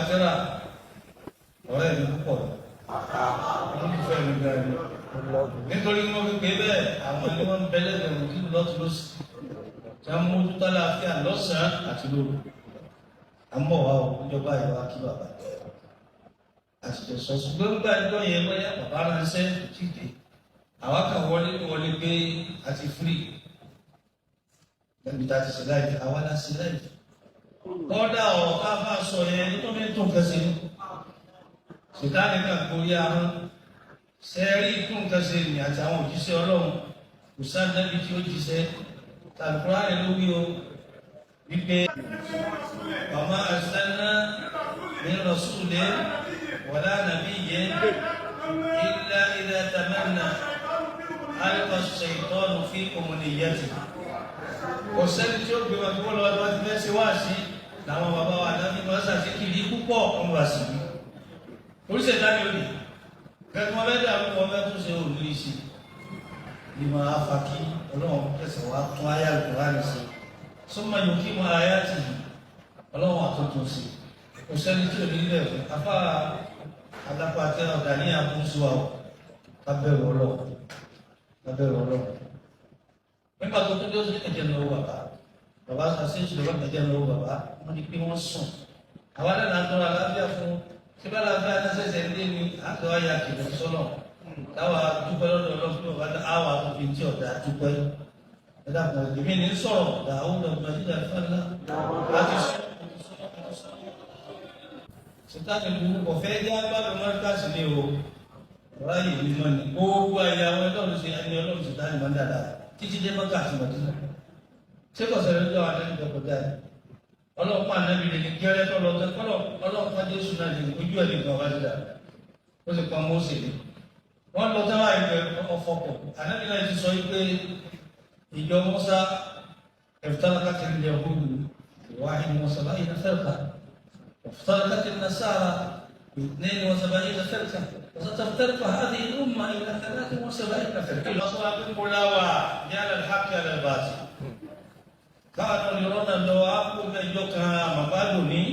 tẹ́lá ọ̀rẹ́ mi púpọ̀ wọ́n ti fẹ́ mi gan ni nítorí wọ́n fi pé bẹ́ẹ̀ àwọn ẹni wọ́n ń bẹ lẹ́gbẹ̀rún kí lọ́tún lọ́sì tí wọ́n mójú tálá àti àlọ́sàn àti lóru àmọ́ wa ò níjọba ìwà kí bàbá àti ìsọ̀sùn pé nígbà ìjọ yẹn bóyá bàbá ránṣẹ́ títì àwa kan wọlé pé a ti firi ẹbí tá a ti ṣe láì àwa la ṣe láì kọ́dà ọ̀rọ̀ ká bá sọ yẹn tó ní tó nǹkan ṣe ṣètàní kan kò yá hàn sẹ́ẹ̀rí tó nǹkan ṣe ní àti àwọn òjíṣẹ́ ọlọ́run kò sáńdábí tí ó jíṣẹ́ tàbíkúrá rẹ̀ ló wí o wípé ọmọ àṣìṣẹ́ná ní rasulin wala nabiyyin illa idha tamanna alqa ash-shaytanu fi umniyatihi. Kò sẹ́ni tí ó gbé wọn kó lọ́wọ́ tó ti fẹ́ ṣe wá sí làwọn bàbá wa dábí wọn ṣàṣẹ kiri púpọ̀ ọmọ wa sì ní. Oríṣi ìdáni òní kẹ́kẹ́ wọn bẹ́ẹ̀ dàrú wọn bẹ́ẹ̀ tún ṣe òní sí i. Ìmọ̀ afa kí ọlọ́run kẹsàn wá tún ayé àlùkò láti ṣe. Sọ́mọ́ yóò kí wọn ayé àti ọlọ́run àtúntò sí i. Kò sẹ́ni tí òní ilẹ̀ fún afá alápàtẹ ọ̀gá ní àkóso àwọn kábẹ́rù ọlọ́run nígbà tó tún dé oṣù ẹ̀jẹ̀ lọ́wọ́ bàbá àṣẹ ìṣòro ẹ̀jẹ̀ lọ́wọ́ bàbá wọ́n ní pé wọ́n sùn àwa náà là ń tọrọ àlàáfíà fún síbẹ̀ àlàáfíà náà ṣẹ̀ṣẹ̀ ń dé ní àtọ́ ayé àkìlẹ̀ sọ́nà táwa dúpẹ́ lọ́dọ̀ ọlọ́fún bàbá àwa àtòfin tí ọ̀dà dúpẹ́ ẹ̀dá kan èmi ní sọ̀rọ̀ dàáwó lọ́gbọ̀n nígbà fẹ́lá láti sọ sitani lu kọfẹ jẹ agbábẹ mọríkàsì ni o ráyè mímọ ni gbogbo ayé àwọn Ọlọ́run ṣe ẹni Ọlọ́run ṣe dání máa ń dáadáa títí dé mọkàsì mọdúnà ṣé kò sẹrẹ lọ àdáni dọkọ dáa ọlọ́pàá ànábì lè ní gẹrẹ tọlọ tọlọ ọlọ́pàá Jésù náà lè ní ojú ẹ nìkan wá dídá ó sì pa Mósè ní wọn lọ táwa ìgbẹ ọfọkọ ànábì náà ti sọ pé ìjọ Mùsá ẹfutálàkà ti ń lẹ ọgbọgbọ ìwáhì Mùsá báyìí náà fẹẹ kà. افترقت النصارى ب72 فرقة وستفترق هذه الأمة إلى 73 فرقة. الأصوات الملاوى جعل الحق على الباطل. كانوا يرون الدعاء كل يوكا مبادوني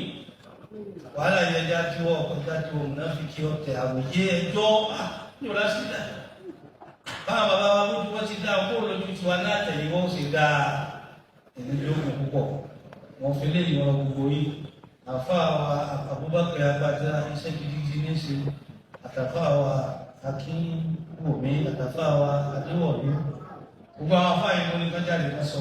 ولا يجاتي وقداتي ومنافقي وتعبوجي دعاء يولا سيدا. báwọn bàbá wa lójú wọn ti dá owó lójú tí wọn náà tẹ̀lé wọn ó sì dá ẹni lókun púpọ̀ wọn fi lé ìwọ̀n gbogbo yìí. Àfáàwà Abubakar Agbájá iṣẹ́ gidigidi ní ṣe àtàfáàwà Akínwùmí àtàfáàwà Adéwọ̀lú gbogbo àwọn afáà yìí ní kájáde ká sọ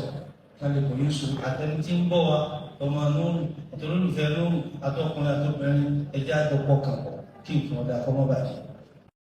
kálẹ̀ kò ní sùn àtẹni tí ń bọ̀ wá ọmọ Nóòrù àtolólùfẹ́ Nóòrù àtọkùnrin àtọkùnrin ẹjẹ́ àjọpọ̀ kan kí nǹkan ọ̀dà kọ́mọ́bàjẹ́.